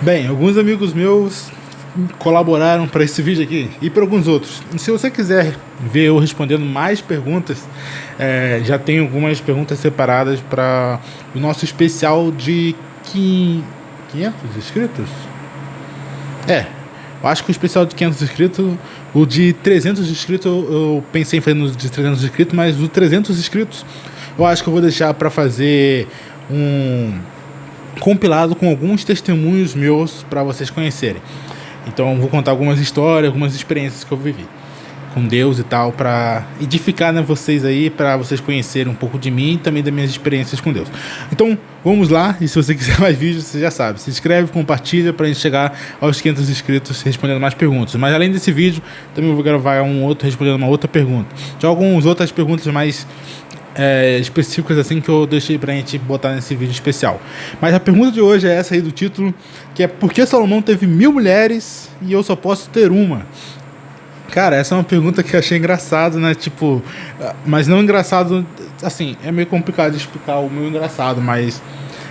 Bem, alguns amigos meus colaboraram para esse vídeo aqui e para alguns outros. E se você quiser ver eu respondendo mais perguntas, já tem algumas perguntas separadas para o nosso especial de 500 inscritos? Eu acho que o especial de 500 inscritos, o de 300 inscritos, eu pensei em fazer no de 300 inscritos, mas o 300 inscritos eu acho que eu vou deixar para fazer um compilado com alguns testemunhos meus para vocês conhecerem. Então eu vou contar algumas histórias, algumas experiências que eu vivi com Deus e tal, para edificar, né, vocês aí, para vocês conhecerem um pouco de mim e também das minhas experiências com Deus. Então vamos lá, e se você quiser mais vídeos, você já sabe, se inscreve, compartilha para a gente chegar aos 500 inscritos respondendo mais perguntas. Mas além desse vídeo, também vou gravar um outro respondendo uma outra pergunta. Já algumas outras perguntas mais específicas assim que eu deixei pra gente botar nesse vídeo especial. Mas a pergunta de hoje é essa aí do título, que é: por que Salomão teve 1000 mulheres e eu só posso ter uma? Cara, essa é uma pergunta que eu achei engraçado, né? Tipo, mas não engraçado, assim, é meio complicado de explicar o meu engraçado, mas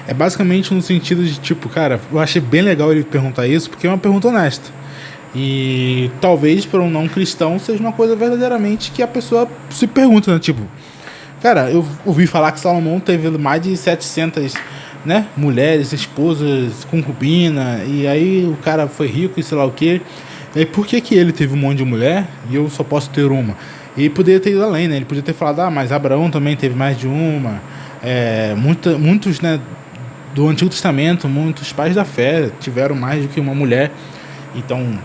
é basicamente no sentido de, tipo, cara, eu achei bem legal ele perguntar isso, porque é uma pergunta honesta. E talvez para um não cristão seja uma coisa verdadeiramente que a pessoa se pergunta, né? Tipo, cara, eu ouvi falar que Salomão teve mais de 700, né, mulheres, esposas, concubina, e aí o cara foi rico e sei lá o que. E aí por que que ele teve um monte de mulher e eu só posso ter uma? E poderia ter ido além, né? Ele podia ter falado, mas Abraão também teve mais de uma. Muitos, né, do Antigo Testamento, muitos pais da fé tiveram mais do que uma mulher. Então,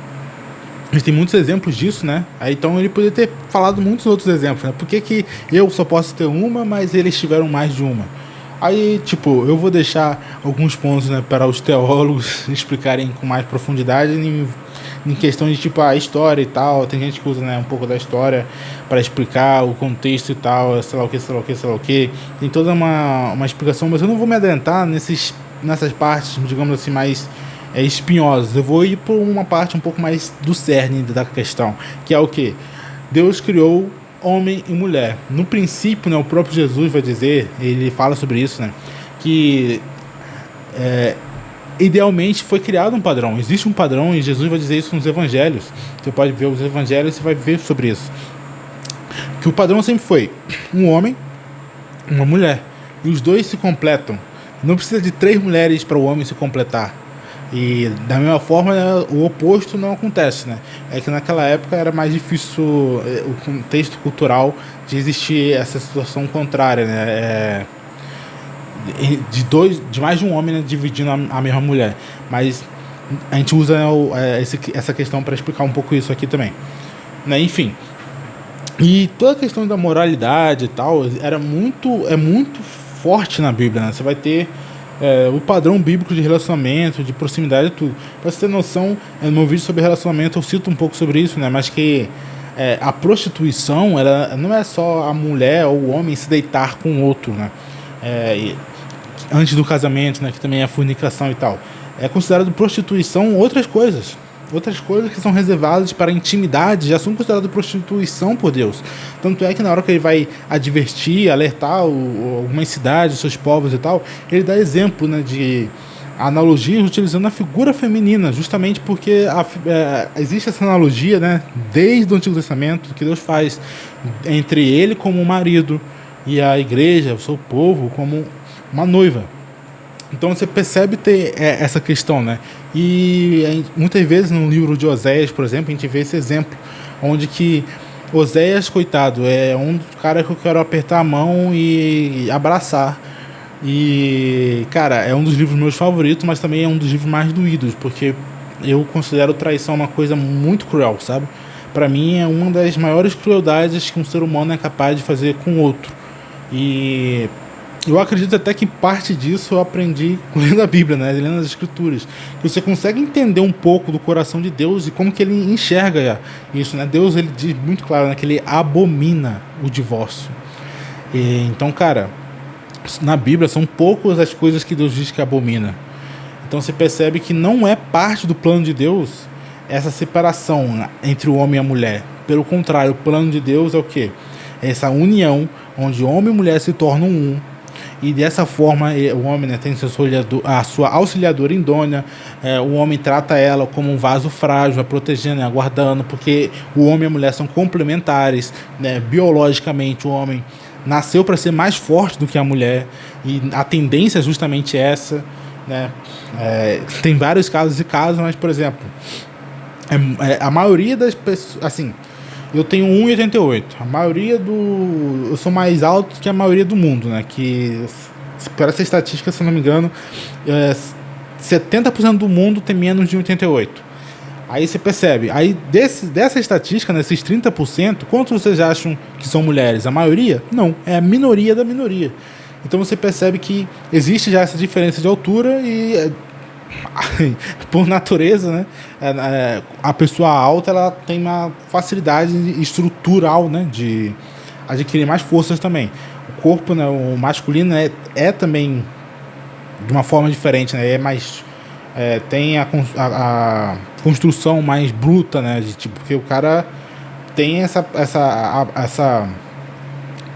a gente tem muitos exemplos disso, né? Aí, então ele poderia ter falado muitos outros exemplos, né? Por que que eu só posso ter uma, mas eles tiveram mais de uma? Aí, tipo, eu vou deixar alguns pontos, né, para os teólogos explicarem com mais profundidade em questão de, tipo, a história e tal. Tem gente que usa, né, um pouco da história para explicar o contexto e tal, sei lá o que, sei lá o que, sei lá o que. Tem toda uma explicação, mas eu não vou me adentrar nessas partes, digamos assim, mais espinhosas. Eu vou ir por uma parte um pouco mais do cerne da questão, que é o que? Deus criou homem e mulher. No princípio, né, o próprio Jesus vai dizer, ele fala sobre isso, né, que idealmente foi criado um padrão. Existe um padrão e Jesus vai dizer isso nos evangelhos. Você pode ver os evangelhos e você vai ver sobre isso. Que o padrão sempre foi um homem, uma mulher. E os dois se completam. Não precisa de 3 mulheres para o homem se completar. E da mesma forma, né, o oposto não acontece, né? É que naquela época era mais difícil o contexto cultural de existir essa situação contrária, né? De mais de um homem, né, dividindo a mesma mulher. Mas a gente usa essa questão para explicar um pouco isso aqui também, né? Enfim. E toda a questão da moralidade e tal é muito forte na Bíblia, né? Você vai ter o padrão bíblico de relacionamento, de proximidade e tudo. Pra você ter noção, no meu vídeo sobre relacionamento eu cito um pouco sobre isso, né? Mas que a prostituição, ela não é só a mulher ou o homem se deitar com o outro, né? Antes do casamento, né? Que também é fornicação e tal. É considerado prostituição outras coisas. Outras coisas que são reservadas para a intimidade já são consideradas prostituição por Deus. Tanto é que na hora que ele vai advertir, alertar algumas cidades, seus povos e tal, ele dá exemplo, né, de analogias utilizando a figura feminina, justamente porque existe essa analogia, né, desde o Antigo Testamento, que Deus faz entre ele como um marido e a igreja, o seu povo, como uma noiva. Então você percebe ter essa questão, né? E muitas vezes no livro de Oséias, por exemplo, a gente vê esse exemplo, onde que Oséias, coitado, é um cara que eu quero apertar a mão e abraçar. E, cara, é um dos livros meus favoritos, mas também é um dos livros mais doídos, porque eu considero traição uma coisa muito cruel, sabe? Pra mim é uma das maiores crueldades que um ser humano é capaz de fazer com outro. E eu acredito até que parte disso eu aprendi lendo a Bíblia, né? Lendo as Escrituras. Que você consegue entender um pouco do coração de Deus e como que ele enxerga isso, né? Deus, ele diz muito claro, né, que ele abomina o divórcio. Então, cara, na Bíblia são poucas as coisas que Deus diz que abomina. Então você percebe que não é parte do plano de Deus essa separação entre o homem e a mulher. Pelo contrário, o plano de Deus é o quê? É essa união onde homem e mulher se tornam um. e dessa forma o homem, né, tem a sua auxiliadora idônea. O homem trata ela como um vaso frágil, vai protegendo, né, aguardando, porque o homem e a mulher são complementares, né, biologicamente o homem nasceu para ser mais forte do que a mulher, e a tendência é justamente essa, né? Tem vários casos e casos, mas, por exemplo, a maioria das pessoas, assim, eu tenho 1,88. Eu sou mais alto que a maioria do mundo, né? Que, por essa estatística, se eu não me engano, 70% do mundo tem menos de 1,88. Aí você percebe, aí dessa estatística, nesses 30%, quantos vocês acham que são mulheres? A maioria? Não, é a minoria da minoria. Então você percebe que existe já essa diferença de altura e, por natureza, né, a pessoa alta ela tem uma facilidade estrutural, né, de adquirir mais forças também. O corpo, né, o masculino é também de uma forma diferente, né, tem a construção mais bruta, né? Porque o cara tem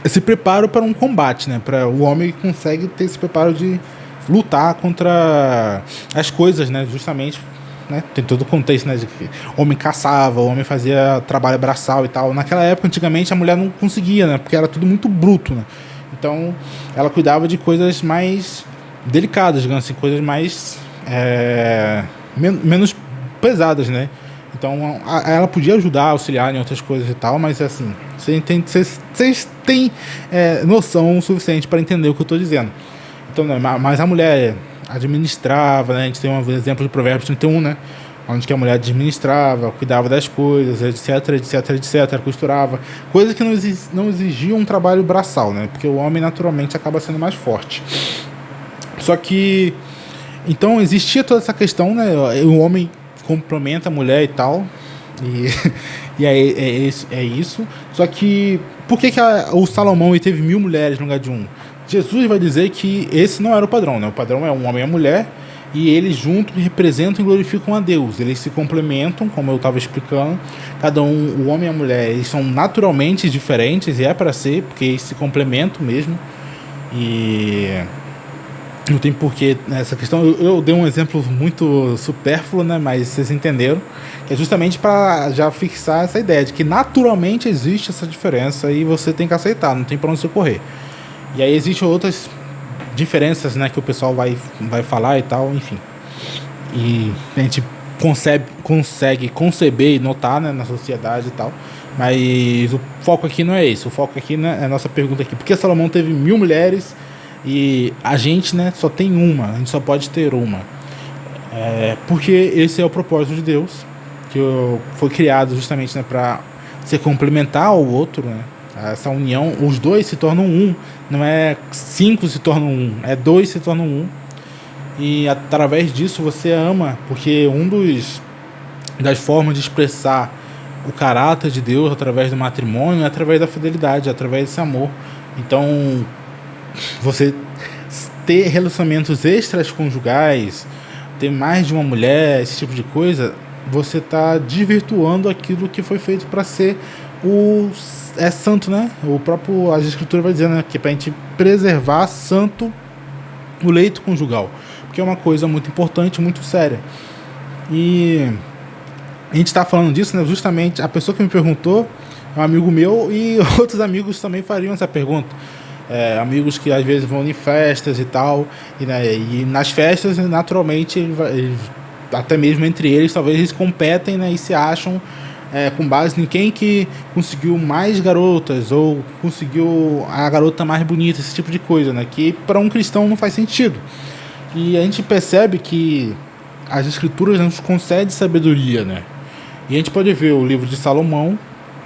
esse preparo para um combate, né? O homem consegue ter esse preparo de lutar contra as coisas, né? Justamente, né? Tem todo o contexto, né? De que o homem caçava, o homem fazia trabalho braçal e tal. Naquela época, antigamente, a mulher não conseguia, né? Porque era tudo muito bruto, né? Então, ela cuidava de coisas mais delicadas, digamos assim, coisas mais menos pesadas, né? Então ela podia ajudar, auxiliar em outras coisas e tal, mas assim, vocês têm noção suficiente para entender o que eu estou dizendo. Então, né, mas a mulher administrava, né? A gente tem um exemplo de Provérbios 31, né? Onde que a mulher administrava, cuidava das coisas, etc, costurava, coisas que não exigiam um trabalho braçal, né? Porque o homem naturalmente acaba sendo mais forte. Só que então existia toda essa questão, né? O homem complementa a mulher e tal. E é isso. Só que por que o Salomão teve 1000 mulheres no lugar de um? Jesus vai dizer que esse não era o padrão, né? O padrão é um homem e a mulher, e eles juntos representam e glorificam a Deus. Eles se complementam, como eu estava explicando. Cada um, o homem e a mulher, eles são naturalmente diferentes, e é para ser, porque eles se complementam mesmo. E não tem porquê nessa questão. Eu dei um exemplo muito supérfluo, né? Mas vocês entenderam. Que é justamente para já fixar essa ideia de que naturalmente existe essa diferença e você tem que aceitar, não tem para onde você correr. E aí existem outras diferenças, né? Que o pessoal vai falar e tal, enfim. E a gente consegue conceber e notar, né, na sociedade e tal. Mas o foco aqui não é esse. O foco aqui, né, é a nossa pergunta aqui. Por que Salomão teve 1000 mulheres e a gente, né, só tem uma? A gente só pode ter uma. Porque esse é o propósito de Deus, que foi criado justamente, né, para se complementar ao outro, né? Essa união, os dois se tornam um. Não é 5 se tornam um, é 2 se tornam um. E através disso você ama, porque das formas de expressar o caráter de Deus através do matrimônio é através da fidelidade, através desse amor. Então, você ter relacionamentos extraconjugais, ter mais de uma mulher, esse tipo de coisa, você está desvirtuando aquilo que foi feito para ser santo, né? As escrituras vai dizendo, né, que é para a gente preservar santo o leito conjugal, porque é uma coisa muito importante, muito séria. E a gente está falando disso, né? Justamente a pessoa que me perguntou é um amigo meu, e outros amigos também fariam essa pergunta. Amigos que às vezes vão em festas e tal, e nas festas, naturalmente, até mesmo entre eles, talvez eles competem, né, e se acham com base em quem que conseguiu mais garotas, ou conseguiu a garota mais bonita, esse tipo de coisa, né, que para um cristão não faz sentido. E a gente percebe que as escrituras nos concedem sabedoria, né? E a gente pode ver o livro de Salomão,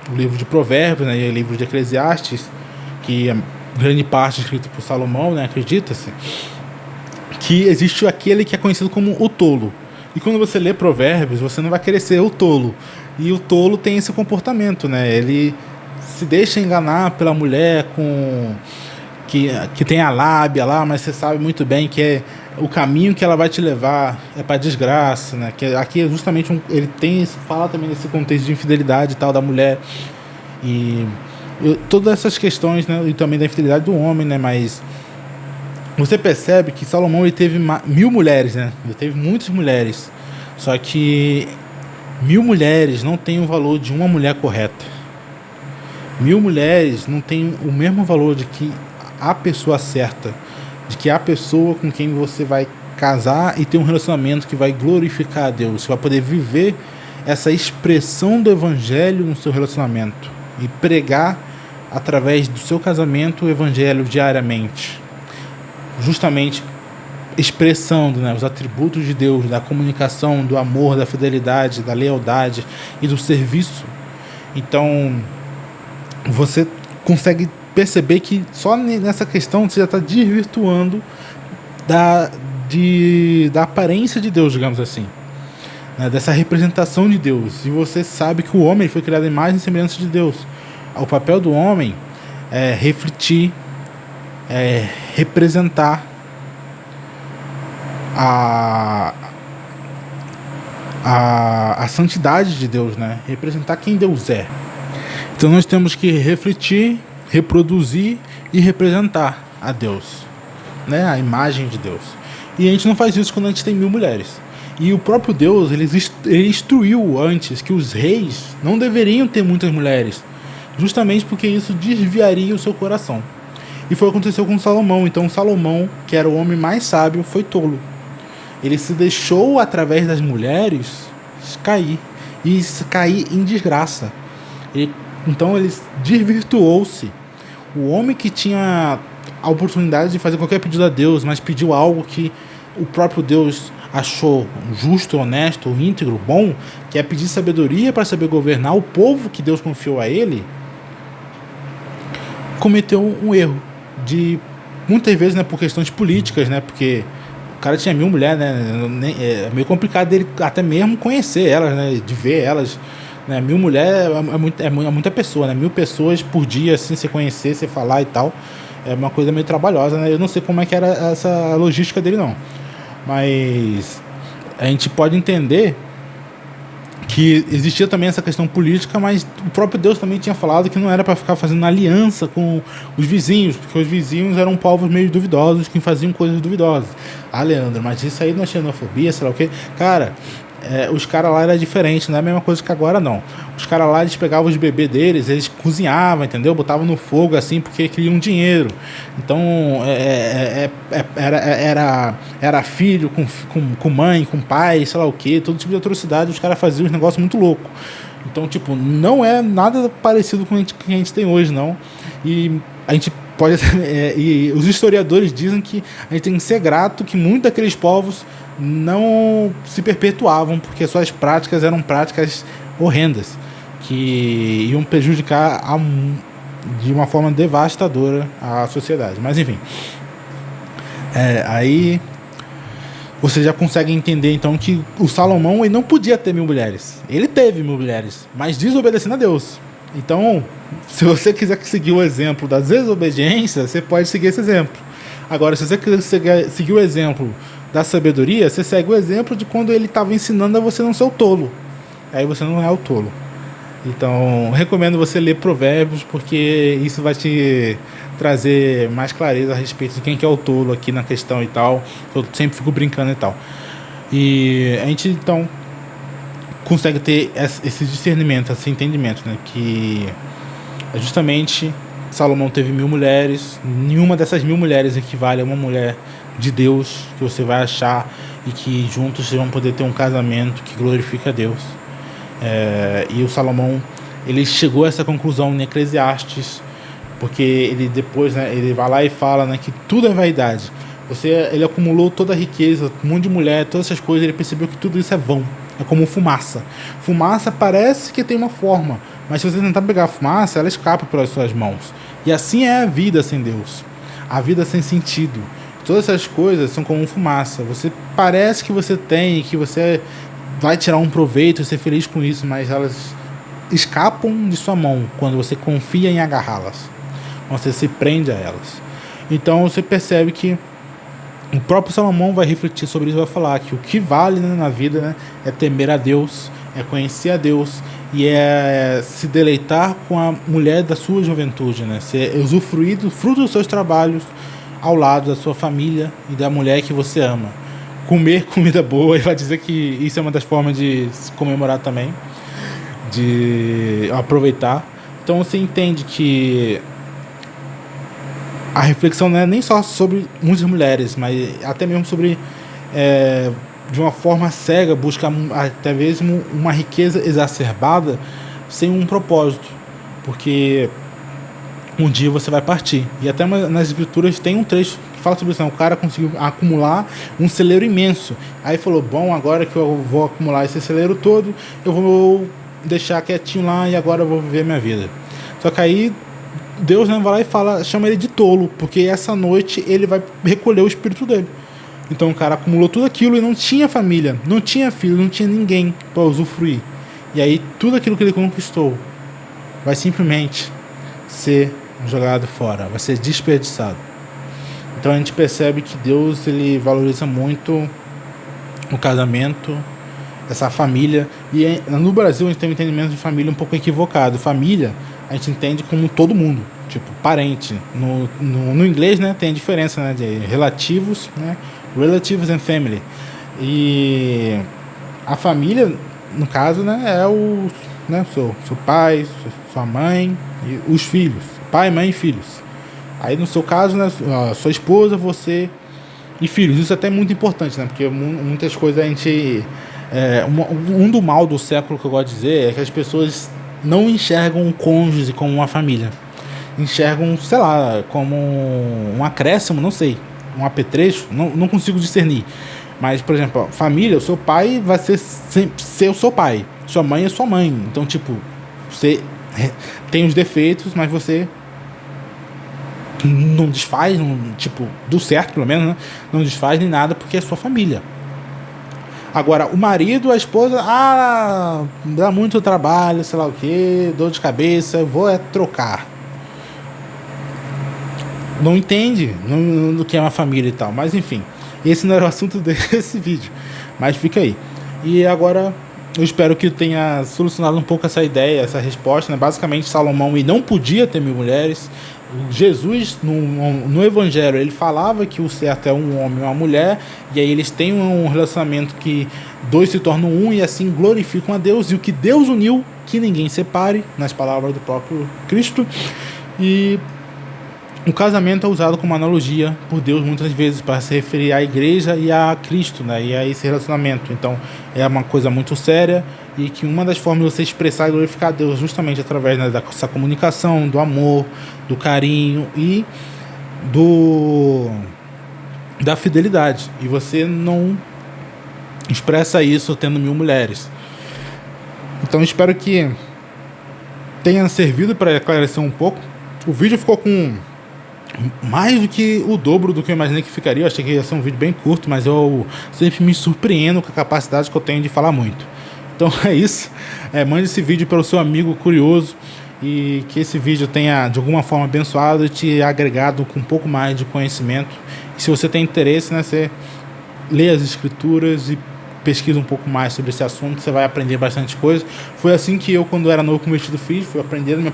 o livro de Provérbios, né, e o livro de Eclesiastes, que grande parte escrito por Salomão, né, acredita-se, que existe aquele que é conhecido como o tolo. E quando você lê Provérbios, você não vai querer ser o tolo. E o tolo tem esse comportamento, né? Ele se deixa enganar pela mulher que tem a lábia lá, mas você sabe muito bem que o caminho que ela vai te levar é para desgraça, né? Que aqui é justamente ele fala também desse contexto de infidelidade e tal da mulher. E todas essas questões, né, e também da infidelidade do homem, né, mas você percebe que Salomão ele teve 1.000 mulheres, né? Ele teve muitas mulheres. Só que 1.000 mulheres não tem o valor de uma mulher correta. 1.000 mulheres não tem o mesmo valor de que a pessoa certa, de que a pessoa com quem você vai casar e ter um relacionamento que vai glorificar a Deus. Você vai poder viver essa expressão do evangelho no seu relacionamento e pregar através do seu casamento o evangelho diariamente, justamente expressando, né, os atributos de Deus, da comunicação, do amor, da fidelidade, da lealdade e do serviço. Então você consegue perceber que só nessa questão você já está desvirtuando da aparência de Deus, digamos assim, né, dessa representação de Deus. E você sabe que o homem foi criado em imagem e semelhança de Deus. O papel do homem é refletir, é representar a santidade de Deus, né? Representar quem Deus é. Então nós temos que refletir, reproduzir e representar a Deus, né? A imagem de Deus. E a gente não faz isso quando a gente tem 1.000 mulheres. E o próprio Deus, ele instruiu antes que os reis não deveriam ter muitas mulheres, justamente porque isso desviaria o seu coração. E foi o que aconteceu com Salomão. Então Salomão, que era o homem mais sábio, foi tolo. Ele se deixou, através das mulheres, cair. E cair em desgraça. Então ele desvirtuou-se. O homem que tinha a oportunidade de fazer qualquer pedido a Deus, mas pediu algo que o próprio Deus achou justo, honesto, íntegro, bom, que é pedir sabedoria para saber governar o povo que Deus confiou a ele, cometeu um erro. Muitas vezes, né, por questões políticas, né, porque o cara tinha 1.000 mulheres, né, é meio complicado dele até mesmo conhecer elas, né, de ver elas, né, 1.000 mulheres é muita pessoa, né, 1.000 pessoas por dia, assim, você conhecer, você falar e tal, é uma coisa meio trabalhosa, né, eu não sei como é que era essa logística dele, não, mas a gente pode entender que existia também essa questão política, mas o próprio Deus também tinha falado que não era para ficar fazendo aliança com os vizinhos, porque os vizinhos eram povos meio duvidosos, que faziam coisas duvidosas. Ah, Leandro, mas isso aí não é xenofobia, sei lá o quê? Cara, os caras lá era diferente, não é a mesma coisa que agora, não. Os caras lá, eles pegavam os bebês deles, eles cozinhavam, entendeu? Botavam no fogo, assim, porque queriam dinheiro. Então, era filho com mãe, com pai, sei lá o quê, todo tipo de atrocidade, os caras faziam uns negócios muito loucos. Então, tipo, não é nada parecido com o que a gente tem hoje, não. E a gente pode... e os historiadores dizem que a gente tem que ser grato que muitos daqueles povos não se perpetuavam, porque suas práticas eram práticas horrendas, que iam prejudicar de uma forma devastadora a sociedade. Mas enfim, aí você já consegue entender então que o Salomão, ele não podia ter 1.000 mulheres. Ele teve 1.000 mulheres, mas desobedecendo a Deus. Então, se você quiser seguir o exemplo da desobediência, você pode seguir esse exemplo. Agora, se você quiser seguir o exemplo da sabedoria, você segue o exemplo de quando ele estava ensinando a você não ser o tolo. Aí você não é o tolo. Então, recomendo você ler Provérbios, porque isso vai te trazer mais clareza a respeito de quem que é o tolo aqui na questão e tal. Eu sempre fico brincando e tal. E a gente, então, consegue ter esse discernimento, esse entendimento, né? Que justamente Salomão teve 1.000 mulheres. Nenhuma dessas 1.000 mulheres equivale a uma mulher de Deus que você vai achar, e que juntos vocês vão poder ter um casamento que glorifica a Deus. E o Salomão, ele chegou a essa conclusão em Eclesiastes, porque ele depois, né, ele vai lá e fala, né, que tudo é vaidade. Ele acumulou toda a riqueza, um monte de mulher, todas essas coisas, ele percebeu que tudo isso é vão, é como fumaça. Fumaça parece que tem uma forma, mas se você tentar pegar a fumaça, ela escapa pelas suas mãos. E assim é a vida sem Deus, a vida sem sentido. Todas essas coisas são como fumaça. Você parece que você tem, que você vai tirar um proveito e ser feliz com isso, mas elas escapam de sua mão quando você confia em agarrá-las, quando você se prende a elas. Então você percebe que o próprio Salomão vai refletir sobre isso, vai falar que o que vale, né, na vida, né, é temer a Deus, é conhecer a Deus e é se deleitar com a mulher da sua juventude, né, ser usufruir do fruto dos seus trabalhos ao lado da sua família e da mulher que você ama. Comer comida boa, e vai dizer que isso é uma das formas de se comemorar também, de aproveitar. Então você entende que a reflexão não é nem só sobre muitas mulheres, mas até mesmo sobre, de uma forma cega, buscar até mesmo uma riqueza exacerbada sem um propósito, porque um dia você vai partir. E até nas escrituras tem um trecho que fala sobre isso, né? O cara conseguiu acumular um celeiro imenso, aí falou, bom, agora que eu vou acumular esse celeiro todo, eu vou deixar quietinho lá e agora eu vou viver minha vida. Só que aí Deus, né, vai lá e fala, chama ele de tolo, porque essa noite ele vai recolher o espírito dele. Então o cara acumulou tudo aquilo e não tinha família, não tinha filho, não tinha ninguém para usufruir. E aí tudo aquilo que ele conquistou vai simplesmente ser jogado fora, vai ser desperdiçado. Então a gente percebe que Deus, ele valoriza muito o casamento, essa família. E no Brasil a gente tem um entendimento de família um pouco equivocado. Família a gente entende como todo mundo, tipo parente. No inglês, né, tem a diferença, né, de relativos, né, relatives and family. E a família, no caso, né, é o, né, seu pai, sua mãe e os filhos, pai, mãe e filhos. Aí no seu caso, né, sua esposa, você e filhos. Isso até é muito importante, né, porque muitas coisas a gente um do mal do século que eu gosto de dizer é que as pessoas não enxergam um cônjuge como uma família, enxergam, sei lá, como um acréscimo, não sei, um apetrecho, não consigo discernir. Mas, por exemplo, família, o seu pai vai ser o seu pai, sua mãe é sua mãe. Então, tipo, você tem os defeitos, mas você não desfaz, tipo, do certo pelo menos, né? Não desfaz nem nada porque é sua família. Agora, o marido, a esposa, dá muito trabalho, sei lá o que, dor de cabeça, eu vou trocar. Não entende do que é uma família e tal, mas enfim, esse não era o assunto desse vídeo, mas fica aí. E agora, eu espero que eu tenha solucionado um pouco essa ideia, essa resposta, né? Basicamente, Salomão ele não podia ter 1000 mulheres. Jesus, no Evangelho, ele falava que o certo é um homem e uma mulher, e aí eles têm um relacionamento que dois se tornam um e assim glorificam a Deus, e o que Deus uniu, que ninguém separe, nas palavras do próprio Cristo. E o casamento é usado como analogia por Deus muitas vezes para se referir à igreja e a Cristo, né? E a esse relacionamento. Então é uma coisa muito séria, e que uma das formas de você expressar e glorificar a Deus justamente através, né, dessa comunicação, do amor, do carinho e da fidelidade. E você não expressa isso tendo 1000 mulheres. Então espero que tenha servido para esclarecer um pouco. O vídeo ficou com mais do que o dobro do que eu imaginei que ficaria. Eu achei que ia ser um vídeo bem curto, mas eu sempre me surpreendo com a capacidade que eu tenho de falar muito. Então é isso, mande esse vídeo para o seu amigo curioso, e que esse vídeo tenha de alguma forma abençoado e te agregado com um pouco mais de conhecimento. E se você tem interesse, né, você lê as escrituras e pesquisa um pouco mais sobre esse assunto, você vai aprender bastante coisa. Foi assim que eu, quando era novo convertido, fiz, fui aprendendo,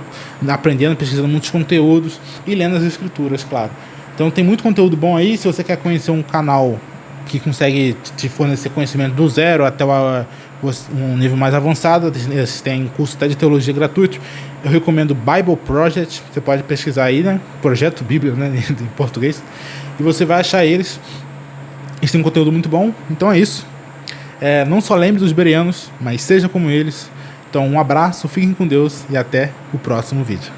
pesquisando muitos conteúdos e lendo as escrituras, claro. Então tem muito conteúdo bom aí. Se você quer conhecer um canal que consegue te fornecer conhecimento do zero até um nível mais avançado, eles têm curso até de teologia gratuito, eu recomendo Bible Project. Você pode pesquisar aí, né, Projeto Bíblia, né, em português, e você vai achar eles. Eles têm um conteúdo muito bom. Então é isso, não só lembre dos bereanos, mas seja como eles. Então um abraço, fiquem com Deus e até o próximo vídeo.